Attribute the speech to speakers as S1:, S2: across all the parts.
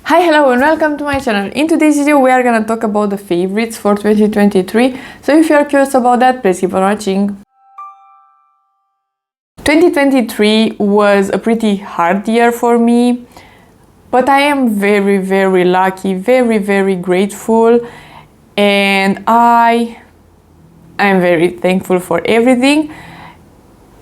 S1: Hi, hello and welcome to my channel. In today's video we are gonna talk about the favorites for 2023. So if you are curious about that, please keep on watching. 2023 was a pretty hard year for me, but I am very lucky, very grateful, and I am very thankful for everything.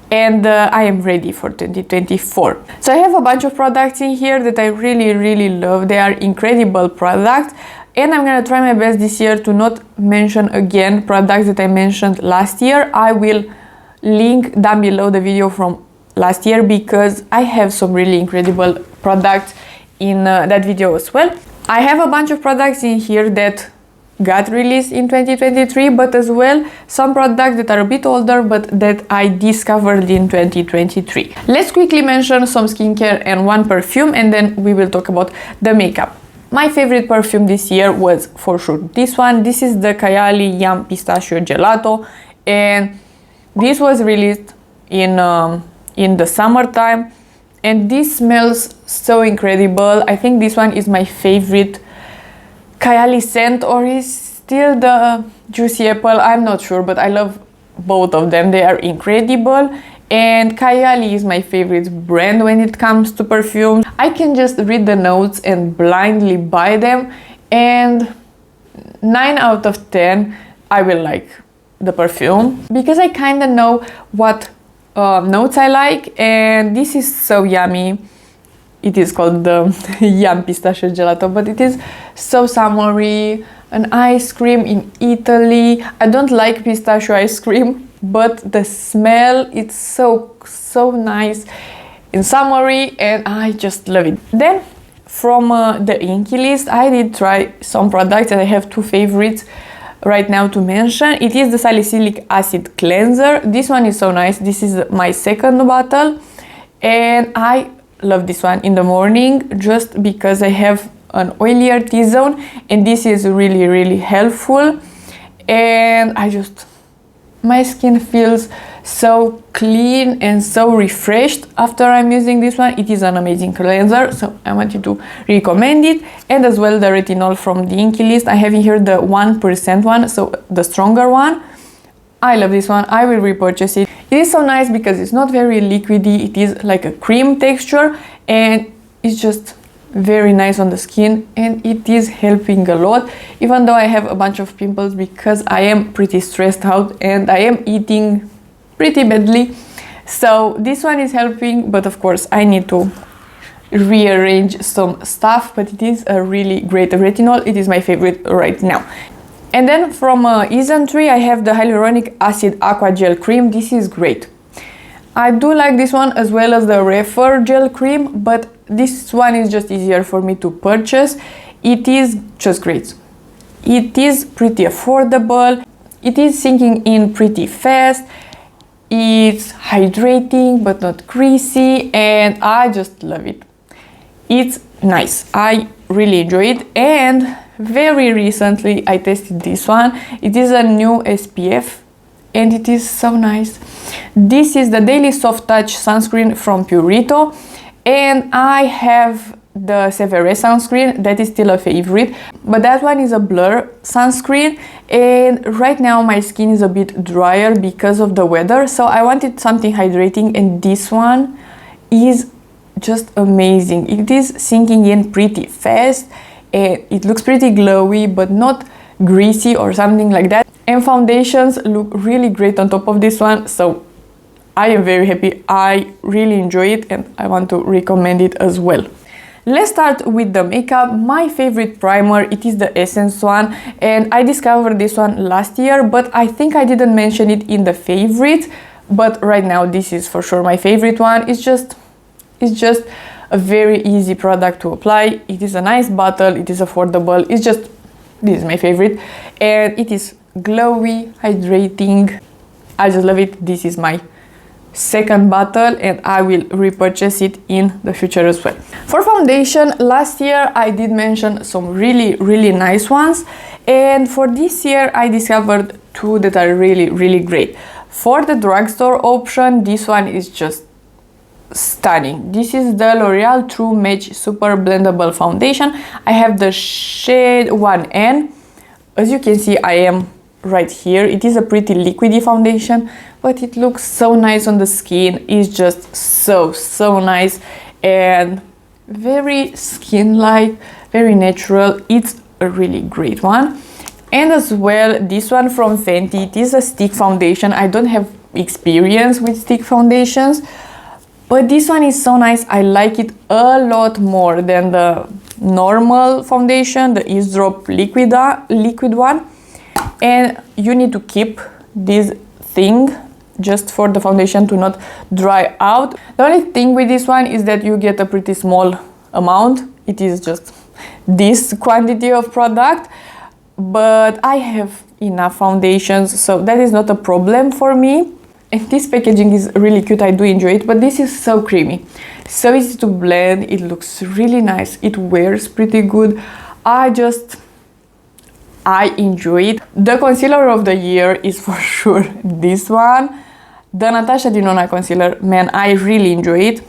S1: And I am ready for 2024. So I have a bunch of products in here that I really love. They are incredible products, and I'm gonna try my best this year to not mention again products that I mentioned last year. I will link down below the video from last year because I have some really incredible products in that video as well. I have a bunch of products in here that got released in 2023, but as well some products that are a bit older but that I discovered in 2023. Let's quickly mention some skincare and one perfume, and then we will talk about the makeup. My favorite perfume this year was for sure this one. This is the Kayali Yum Pistachio Gelato, and this was released in the summertime, and this smells so incredible. I think this one is my favorite Kayali scent, or is still the Juicy Apple, I'm not sure, but I love both of them. They are incredible, and Kayali is my favorite brand when it comes to perfume. I can just read the notes and blindly buy them, and 9 out of 10 I will like the perfume because I kind of know what notes I like, and this is so yummy. It is called the Yum Pistachio Gelato, but it is so summery. An ice cream in Italy. I don't like pistachio ice cream, but the smell, it's so nice and summery, and I just love it. Then from the Inkey List, I did try some products, and I have two favorites right now to mention. It is the Salicylic Acid Cleanser. This one is so nice. This is my second bottle, and I love this one in the morning just because I have an oilier T-zone, and this is really helpful, and my skin feels so clean and so refreshed after I'm using this one. It is an amazing cleanser, so I wanted to recommend it. And as well the Retinol from the Inkey List. I have in here the 1% one, so the stronger one. I love this one. I will repurchase it. It is so nice because it's not very liquidy. It is like a cream texture, and it's just very nice on the skin, and it is helping a lot, even though I have a bunch of pimples because I am pretty stressed out and I am eating pretty badly. So this one is helping, but of course I need to rearrange some stuff, but it is a really great retinol. It is my favorite right now. And then from Isntree, I have the Hyaluronic Acid Aqua Gel Cream. This is great. I do like this one as well as the Refer Gel Cream, but this one is just easier for me to purchase. It is just great. It is pretty affordable. It is sinking in pretty fast. It's hydrating but not greasy, and I just love it. It's nice. I really enjoy it, and very recently I tested this one. It is a new SPF, and it is so nice. This is the Daily Soft Touch Sunscreen from Purito, and I have the Sephora sunscreen. That is still a favorite, but that one is a blur sunscreen, and right now my skin is a bit drier because of the weather, so I wanted something hydrating, and this one is just amazing. It is sinking in pretty fast, and it looks pretty glowy but not greasy or something like that, and foundations look really great on top of this one, so I am very happy. I really enjoy it, and I want to recommend it as well. Let's start with the makeup. My favorite primer, it is the Essence one, and I discovered this one last year, but I think I didn't mention it in the favorite, but right now this is for sure my favorite one. It's just a very easy product to apply. It is a nice bottle, it is affordable. This is my favorite, and it is glowy, hydrating. I just love it. This is my second bottle, and I will repurchase it in the future as well. For foundation, last year I did mention some really nice ones, and for this year I discovered two that are really great. For the drugstore option, this one is just stunning. This is the L'Oreal True Match Super Blendable Foundation. I have the shade 1N. As you can see, I am right here. It is a pretty liquidy foundation, but it looks so nice on the skin. It's just so nice and very skin-like, very natural. It's a really great one. And as well, this one from Fenty. It is a stick foundation. I don't have experience with stick foundations, but this one is so nice. I like it a lot more than the normal foundation, the Eaze Drop liquid one. And you need to keep this thing just for the foundation to not dry out. The only thing with this one is that you get a pretty small amount. It is just this quantity of product, but I have enough foundations, so that is not a problem for me. And this packaging is really cute. I do enjoy it, but this is so creamy, so easy to blend. It looks really nice. It wears pretty good. I enjoy it. The concealer of the year is for sure this one, the Natasha Denona concealer. Man, I really enjoy it.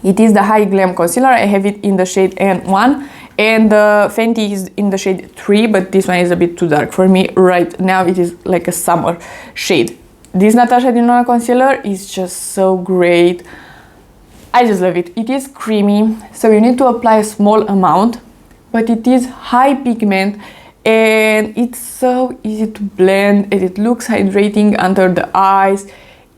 S1: It is the Hyglam concealer. I have it in the shade N1, and the Fenty is in the shade 3, but this one is a bit too dark for me right now. It is like a summer shade. This Natasha Denona concealer is just so great. I just love it. It is creamy, so you need to apply a small amount, but it is high pigment and it's so easy to blend, and it looks hydrating under the eyes.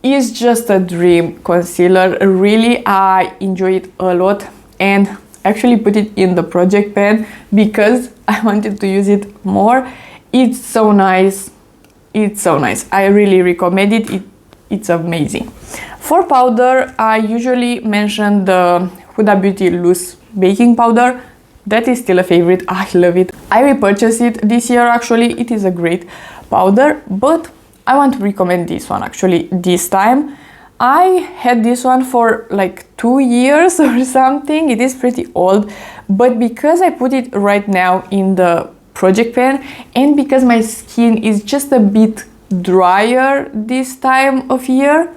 S1: It's just a dream concealer. Really, I enjoy it a lot, and actually put it in the project pan because I wanted to use it more. It's so nice. It's so nice. I really recommend it. It's amazing. For powder, I usually mention the Huda Beauty Loose Baking Powder. That is still a favorite. I love it. I repurchased it this year actually. It is a great powder, but I want to recommend this one actually this time. I had this one for like 2 years or something. It is pretty old, but because I put it right now in the project pan, and because my skin is just a bit drier this time of year,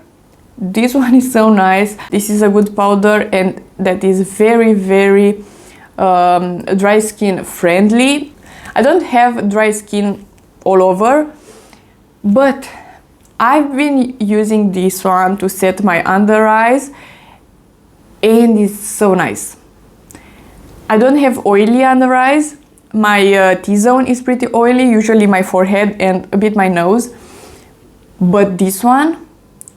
S1: this one is so nice. This is a good powder, and that is very dry skin friendly. I don't have dry skin all over, but I've been using this one to set my under eyes, and it's so nice. I don't have oily under eyes. My T-zone is pretty oily, usually my forehead and a bit my nose, but this one,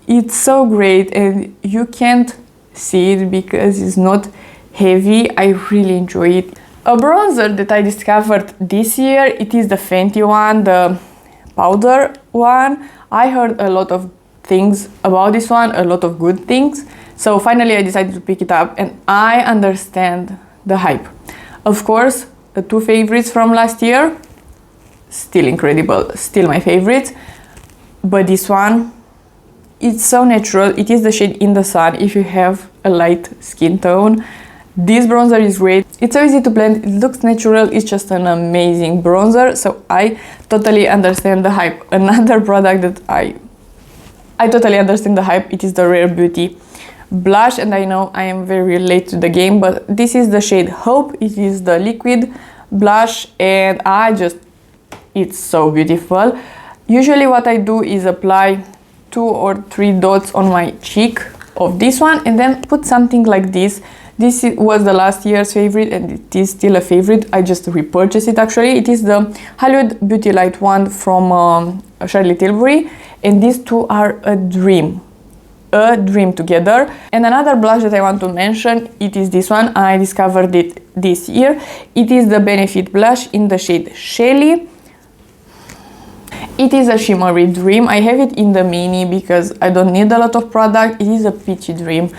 S1: it's so great, and you can't see it because it's not heavy. I really enjoy it. A bronzer that I discovered this year, it is the Fenty one, the powder one. I heard a lot of things about this one, a lot of good things, so finally I decided to pick it up, and I understand the hype. Of course, the two favorites from last year, still incredible, still my favorites, but this one, it's so natural. It is the shade In the Sun if you have a light skin tone. This bronzer is great. It's so easy to blend, it looks natural, it's just an amazing bronzer, so I totally understand the hype. Another product that I totally understand the hype, it is the Rare Beauty blush, and I know I am very late to the game, but this is the shade Hope. It is the liquid blush, and it's so beautiful. Usually what I do is apply 2 or 3 dots on my cheek of this one, and then put something like this. This was the last year's favorite, and it is still a favorite. I just repurchased it actually. It is the Hollywood Beauty Light one from Shellie Tilbury, and these two are a dream together. And another blush that I want to mention, it is this one. I discovered it this year. It is the Benefit blush in the shade Shellie. It is a shimmery dream. I have it in the mini because I don't need a lot of product. It is a peachy dream.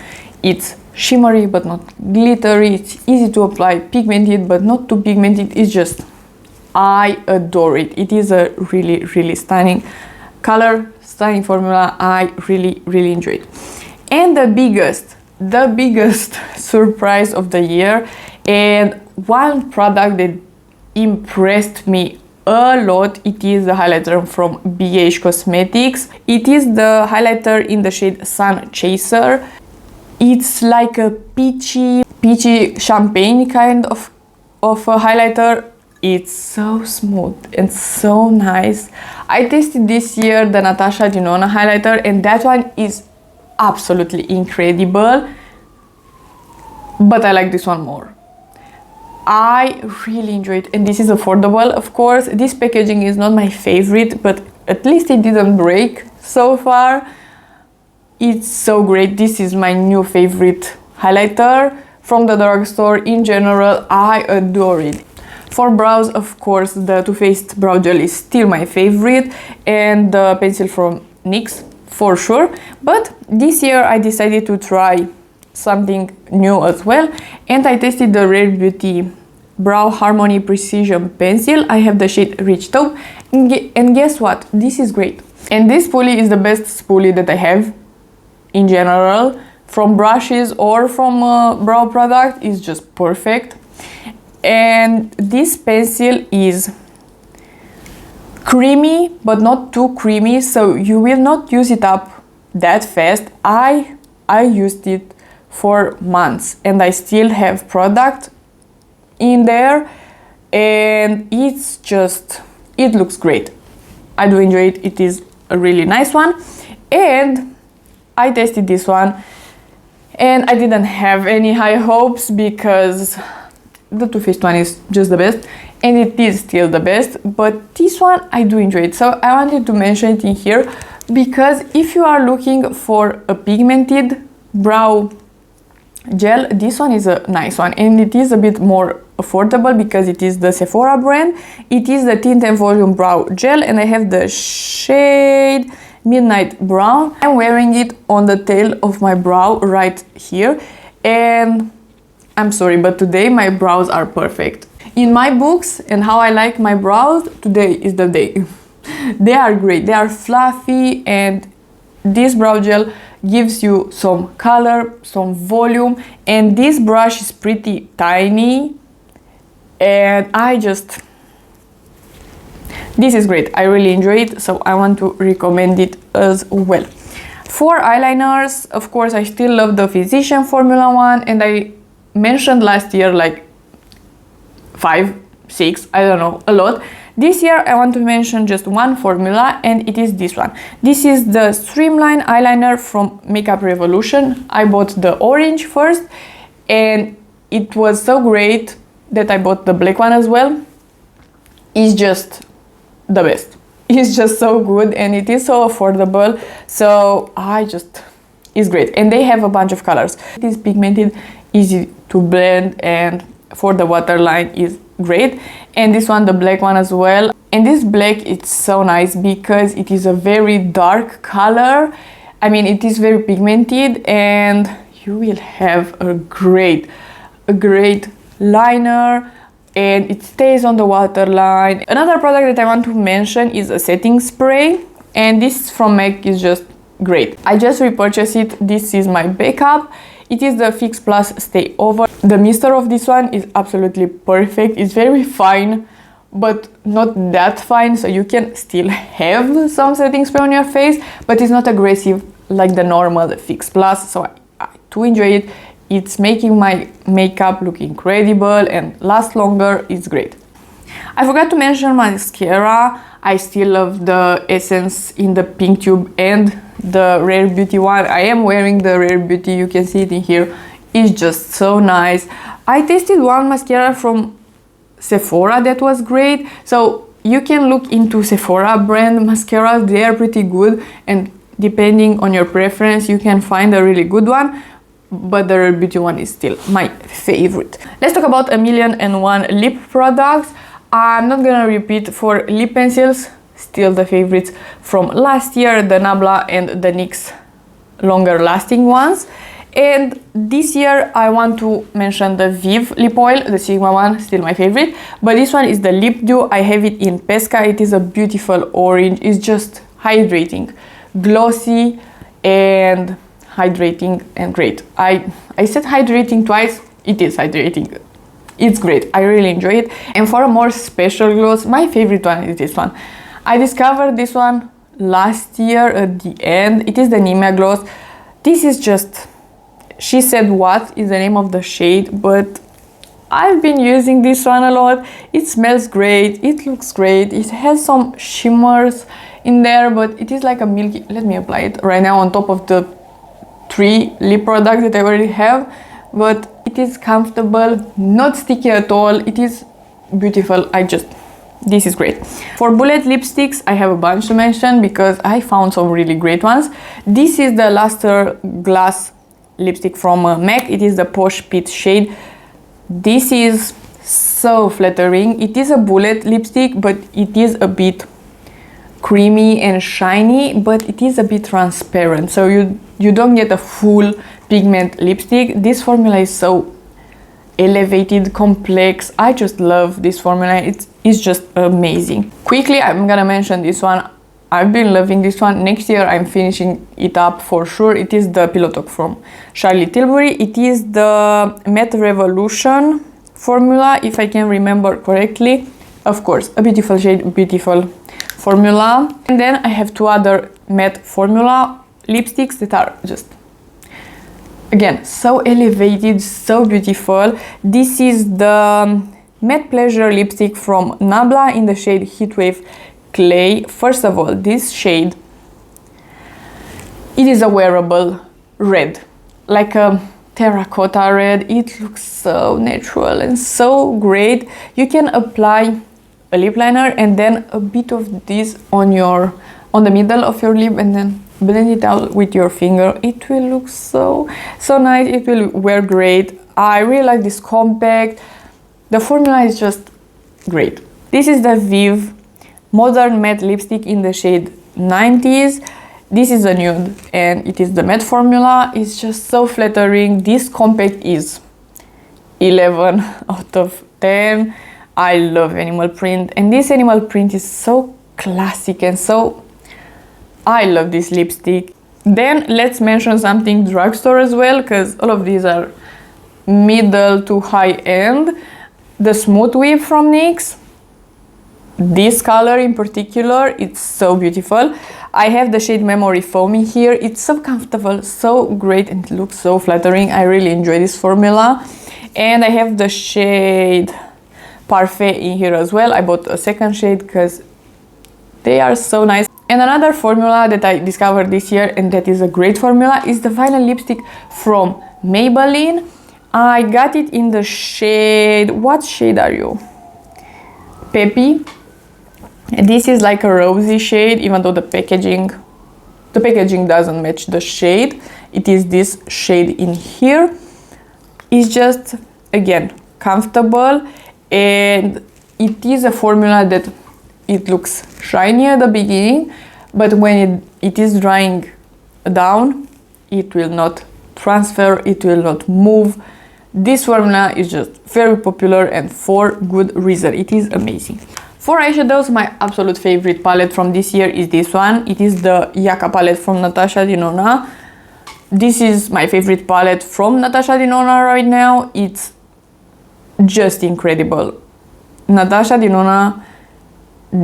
S1: It's shimmery but not glittery. It's easy to apply, pigmented but not too pigmented. It's just, I adore it. It is a really stunning color, stunning formula. I really enjoy it. And the biggest surprise of the year, and one product that impressed me a lot, it is the highlighter from BH Cosmetics. It is the highlighter in the shade Sun Chaser. It's like a peachy champagne kind of a highlighter. It's so smooth and so nice. I tested this year the Natasha Denona highlighter, and that one is absolutely incredible, but I like this one more. I really enjoyed it, and this is affordable, of course. This packaging is not my favorite, but at least it didn't break so far. It's so great. This is my new favorite highlighter from the drugstore. In general, I adore it. For brows, of course, the Too Faced brow gel is still my favorite, and the pencil from NYX for sure. But this year I decided to try something new as well, and I tested the Rare Beauty Brow Harmony Precision Pencil. I have the shade Rich Taupe, and guess what? This is great. And this spoolie is the best spoolie that I have in general, from brushes or from a brow product. Is just perfect. And this pencil is creamy, but not too creamy, so you will not use it up that fast. I used it for months, and I still have product in there, and it's just, it looks great. I do enjoy it. It is a really nice one. And I tested this one, and I didn't have any high hopes because the Too Faced one is just the best, and it is still the best, but this one I do enjoy it. So I wanted to mention it in here because if you are looking for a pigmented brow gel, this one is a nice one, and it is a bit more affordable because it is the Sephora brand. It is the Tint and Volume Brow Gel, and I have the shade Midnight Brown. I'm wearing it on the tail of my brow right here, and I'm sorry, but today my brows are perfect. In my books and how I like my brows, today is the day. They are great, they are fluffy, and this brow gel gives you some color, some volume, and this brush is pretty tiny, and this is great. I really enjoy it, so I want to recommend it as well. For eyeliners, of course, I still love the Physician Formula one, and I mentioned last year like 5, 6, I don't know, a lot. This year I want to mention just one formula, and it is this one. This is the Streamline eyeliner from Makeup Revolution. I bought the orange first, and it was so great that I bought the black one as well. It's just the best. It's just so good, and it is so affordable, so it's great. And they have a bunch of colors. It is pigmented, easy to blend, and for the waterline is great. And this one, the black one as well. And this black, it's so nice because it is a very dark color. I mean, it is very pigmented, and you will have a great liner, and it stays on the waterline. Another product that I want to mention is a setting spray, and this from MAC is just great. I just repurchased it. This is my backup. It is the Fix Plus Stay Over. The mister of this one is absolutely perfect. It's very fine, but not that fine, so you can still have some setting spray on your face, but it's not aggressive like the normal Fix Plus, so I do enjoy it. It's making my makeup look incredible and last longer. It's great. I forgot to mention mascara. I still love the Essence in the pink tube and the Rare Beauty one. I am wearing the Rare Beauty, you can see it in here. It's just so nice. I tasted one mascara from Sephora that was great, so you can look into Sephora brand mascaras. They are pretty good, and depending on your preference you can find a really good one, but the Rare Beauty one is still my favorite. Let's talk about 1,000,001 lip products. I'm not gonna repeat. For lip pencils, still the favorites from last year, the Nabla and the NYX longer lasting ones. And this year I want to mention the Viv lip oil, the Sigma one, still my favorite. But this one is the Lip Dew. I have it in Pesca. It is a beautiful orange. It's just hydrating, glossy and hydrating and great. I said hydrating twice. It is hydrating. It's great. I really enjoy it. And for a more special gloss, my favorite one is this one. I discovered this one last year at the end. It is the Nivea gloss. This is just She said what is the name of the shade, but I've been using this one a lot. It smells great, it looks great, it has some shimmers in there, but it is like a milky. Let me apply it right now on top of the 3 lip products that I already have, but it is comfortable, not sticky at all. It is beautiful. This is great. For bullet lipsticks, I have a bunch to mention because I found some really great ones. This is the Luster Glass lipstick from MAC. It is the Posh Pit shade. This is so flattering. It is a bullet lipstick, but it is a bit creamy and shiny, but it is a bit transparent, so you don't get a full pigment lipstick. This formula is so elevated, complex. I just love this formula. It's just amazing. Quickly, I'm gonna mention this one. I've been loving this one. Next year I'm finishing it up for sure. It is the Pillow Talk from Charlie Tilbury. It is the Matte Revolution formula, if I can remember correctly. Of course, a beautiful shade, beautiful formula. And then I have 2 other matte formula lipsticks that are just, again, so elevated, so beautiful. This is the Matte Pleasure lipstick from Nabla in the shade Heatwave Clay. First of all, this shade, it is a wearable red, like a terracotta red. It looks so natural and so great. You can apply a lip liner and then a bit of this on the middle of your lip and then blend it out with your finger. It will look so nice. It will wear great. I really like this compact. The formula is just great. This is the Viv Modern Matte Lipstick in the shade 90s. This is a nude and it is the matte formula. It's just so flattering. This compact is 11 out of 10. I love animal print, and this animal print is so classic and so... I love this lipstick. Then let's mention something drugstore as well, because all of these are middle to high end. The Smooth Weave from NYX. This color in particular, it's so beautiful. I have the shade Memory Foamy here. It's so comfortable, so great, and it looks so flattering. I really enjoy this formula. And I have the shade Parfait in here as well. I bought a second shade because they are so nice. And another formula that I discovered this year, and that is a great formula, is the Vinyl Lipstick from Maybelline. I got it in the shade... What shade are you? Peppy. This is like a rosy shade, even though the packaging doesn't match the shade. It is this shade in here. It's just, again, comfortable, and it is a formula that it looks shiny at the beginning, but when it is drying down, it will not transfer, it will not move. This formula is just very popular, and for good reason. It is amazing. For eyeshadows, my absolute favorite palette from this year is this one. It is the Yucca palette from Natasha Denona. This is my favorite palette from Natasha Denona right now. It's just incredible. Natasha Denona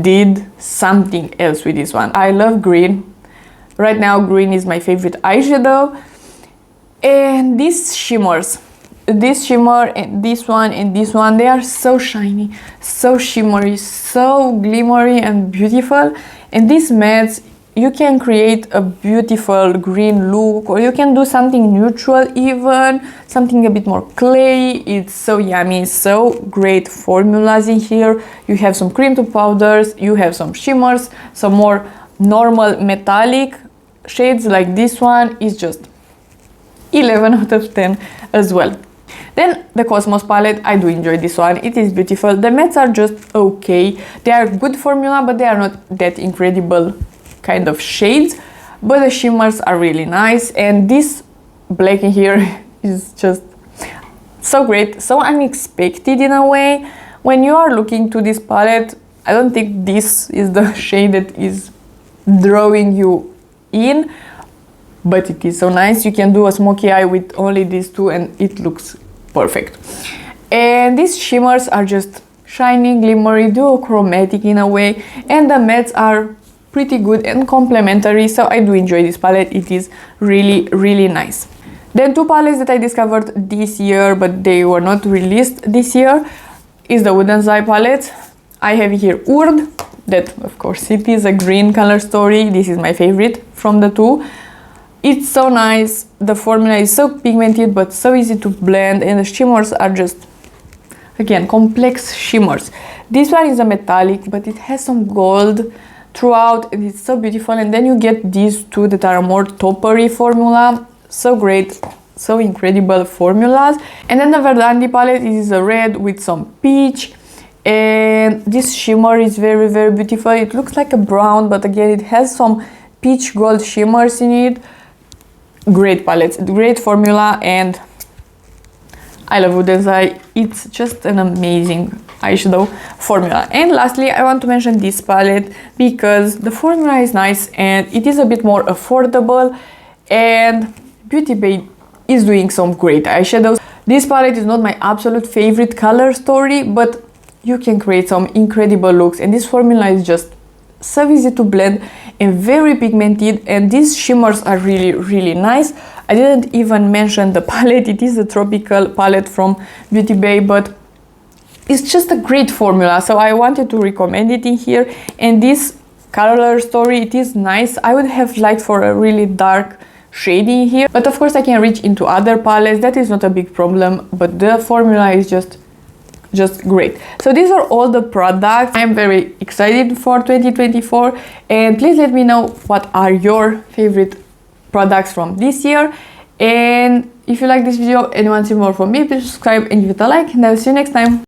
S1: did something else with this one. I love green. Right now, green is my favorite eyeshadow. And these shimmers, this shimmer and this one, they are so shiny, so shimmery, so glimmery and beautiful. And these mattes, you can create a beautiful green look, or you can do something neutral even, something a bit more clay. It's so yummy, so great formulas in here. You have some cream to powders, you have some shimmers, some more normal metallic shades like this one is just 11 out of 10 as well. Then the Cosmos palette, I do enjoy this one. It is beautiful. The mattes are just okay. They are good formula, but they are not that incredible kind of shades, but the shimmers are really nice. And this black in here is just so great, so unexpected in a way. When you are looking to this palette, I don't think this is the shade that is drawing you in, but it is so nice. You can do a smoky eye with only these two and it looks perfect. And these shimmers are just shiny, glimmery, duochromatic in a way, and the mattes are pretty good and complementary, so I do enjoy this palette. It is really, really nice. Then two palettes that I discovered this year, but they were not released this year, is the Wooden's Eye palette. I have here Urd, that of course it is a green color story. This is my favorite from the two. It's so nice, the formula is so pigmented but so easy to blend, and the shimmers are just, again, complex shimmers. This one is a metallic, but it has some gold throughout and it's so beautiful. And then you get these two that are a more taupery formula. So great, so incredible formulas. And then the Verdandi palette is a red with some peach, and this shimmer is very, very beautiful. It looks like a brown, but again it has some peach gold shimmers in it. Great palettes, great formula, and I love Wooden's Eye. It's just an amazing eyeshadow formula. And lastly, I want to mention this palette because the formula is nice and it is a bit more affordable, and Beauty Bay is doing some great eyeshadows. This palette is not my absolute favorite color story, but you can create some incredible looks, and this formula is just so easy to blend and very pigmented, and these shimmers are really, really nice. I didn't even mention the palette. It is a tropical palette from Beauty Bay, but it's just a great formula, so I wanted to recommend it in here. And this color story, it is nice. I would have liked for a really dark shading here, but of course I can reach into other palettes. That is not a big problem, but the formula is just great. So these are all the products. I'm very excited for 2024, and please let me know what are your favorite products from this year. And if you like this video and want to see more from me, please subscribe and give it a like, and I'll see you next time.